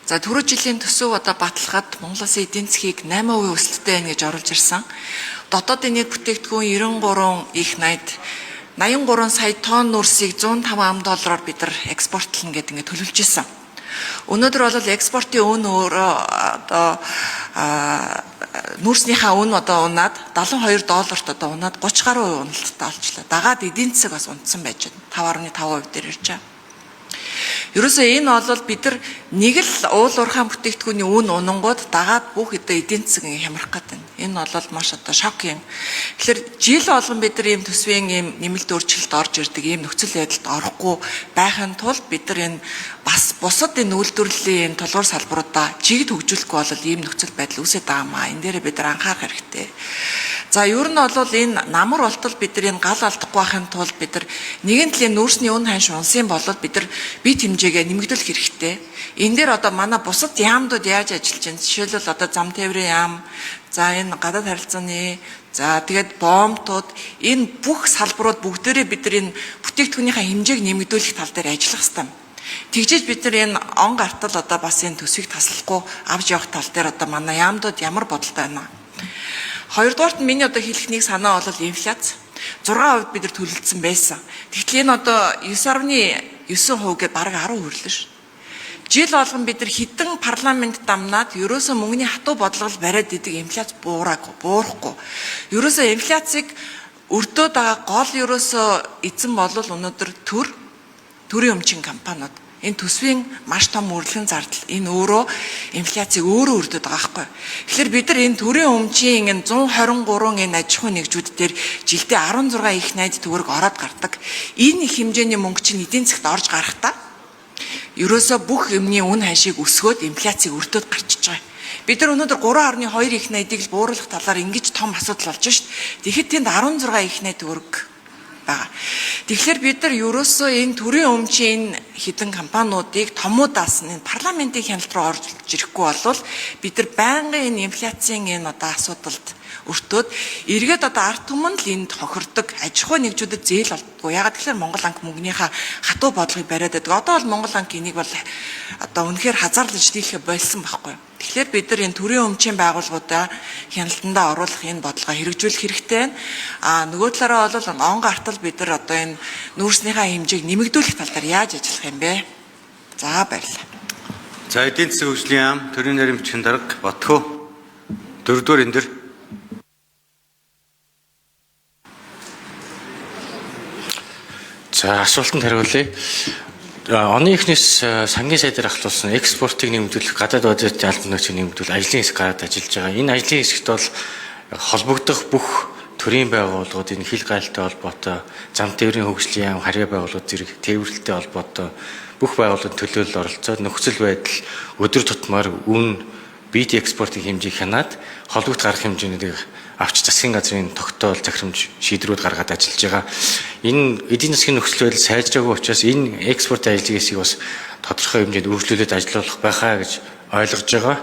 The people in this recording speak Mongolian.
За түрүү жилийн төсөв одоо баталгаад Монголын эдийн засгийг 8% өсөлттэй байна гэж оруулж ирсэн. Дотоодын нийт бүтээгдэхүүн 93 их 83 сая тонн нүрсийг $105 бид нар экспортлно гэдэг ингээд төлөвлөж ирсэн. Өнөөдөр бол экспортын үн өөрөө одоо нүрснийхаа үн одоо унаад $72 одоо унаад 30 гаруй уналттай олчлаа. Дагаад эдийн засаг бас унтсан байж байна. 5.5% дээр ирж байгаа. Ерөөсөө энэ бол бид нар нэг л уул уурхайн бүтээгдэхүүний үн унангууд дагаад бүх эдийн засаг хямрах гэдэг. Энэ бол маш одоо шок юм. Тэгэхээр жил болгон бид нар ийм төсвийн ийм нэмэлт өөрчлөлт орж ирдэг ийм нөхцөл байдалд орохгүй байхын тулд бид нар энэ бас бусад энэ үйлдвэрлэлийн тулгуур салбаруудаа чигд хөгжүүлэхгүй бол ийм нөхцөл байдал үүсэж байгаа маа. Энэ дээр бид нар анхаарах хэрэгтэй. За ер нь бол энэ намар болтол бид нар энэ гал алдахгүй байхын тулд бид нар нэгэн талын нүүрсний үн ханш унсан болол бид нар бит хэмжээгээ нэмэгдүүлэх хэрэгтэй. Энэ дээр одоо манай бусад яамдууд яаж ажиллаж байна? Жишээлбэл одоо зам тээврийн яам, за энэ гадаад харилцааны, за тэгээд боомтууд энэ бүх салбарууд бүгдээрээ бид нар энэ бүтээгдэхүүнийхээ хэмжээг нэмэгдүүлэх тал дээр ажиллах хэрэгтэй. Тэгжиж бид нар энэ он гартал одоо бас энэ төсвийг таслахгүй авч явах тал дээр одоо манай яамдууд ямар бодолтой байна? Хоёрдугаарт нь миний одоо хэлэх нэг санаа бол инфляц 6% бид нар төлөвлөсөн байсан. Тэгтэл энэ одоо 9.9% гээд бараг 10 хүрлээ ш. Жил болгон бид нар хідэн парламент дамнаад ерөөсөө мөнгөний хатуу бодлого бариад идэг инфляц буурахгүй. Ерөөсөө инфляцийг өртөөд байгаа гол ерөөсөө эзэн болол өнөөдөр төрийн өмчийн компаниуд. Энэ төсвийн маш том үрлэгэн зардал энэ өөрөө инфляцийг өөрөө өрдөд байгаа байхгүй. Тэгэхээр бид нар энэ төрийн өмчийн энэ 123 энэ аж ахуй нэгжүүд дээр жилдээ 16 их найд төгрөг ороод гардаг. Энэ их хэмжээний мөнгө чинь эдийн засгт орж гарахтаа ерөөсөө бүх юмны үн ханшийг өсгөөд инфляцийг өртөөд гарчиж байгаа. Бид нар өнөөдөр 3.2 их найдыг л бууруулах талаар ингэж том асуудал болж шít. Тэгэхэд тэнд 16 их найд төгрөг байгаа. Тэгэхээр бид нар ерөөсөө энэ төрийн өмчийн хідэн компаниудыг томуудаас энэ парламентын хяналт руу орж ирэхгүй болвол бид нар байнгын энэ инфляцийн энэ одоо асуудалд өртөөд эргээд одоо ард түмэн л энд хохирдог аж ахуй нэгжүүдэд зээл болдгоо. Ягаад гэхээр Монгол анги мөнгөнийхөө хатуу бодлогыг бариад байдаг. Одоо бол Монгол анги энийг бол одоо үнэхээр хазаарлаж дийлхэ болсон байхгүй. Тэгэхээр бид нар энэ төрийн өмчийн байгууллагуудаа хяналтандаа оруулах энэ бодлогоо хэрэгжүүлэх хэрэгтэй байна. Нөгөө талаараа бол он гартал бид нар одоо энэ нүүрснийхээ хэмжээг нэмэгдүүлэх тал дээр яаж ажиллах юм бэ? За баярлалаа. За эдийн засгийн хөгжлийн яам, төрийн нарийн бичгийн дарга Батхөө 4-р энэ дэр. За асуултанд хариулъя. Оны эхнээс сангийн сайдаар ахлуулсан экспортыг нэмэгдүүлэх, гадаад базарт албан нөөцийг нэмэгдүүлэх ажлын хэсэг гараад ажиллаж байгаа. Энэ ажлын хэсэгт бол холбогдох бүх төрийн байгууллагууд, энэ хил гайлтай холбоотой, зам тээврийн хөгжлийн яам, харьяа байгууллагууд зэрэг тээвэрлэлтэй холбоотой бүх байгууллагын төлөөлөл оролцоод нөхцөл байдал өдөр тутмаар үн бит экспортын хэмжээг хянаад холбогд гарах хэмжээнийг авч засгийн газрын тогтоол захирамж шийдрүүд гаргаад ажиллаж байгаа. Энэ эдийн засгийн нөхцөл байдал сайжраагүй учраас энэ экспортын ажлын хэсгийг бас тодорхой хэмжээнд үргэлжлүүлээд ажиллах байхаа гэж ойлгож байгаа.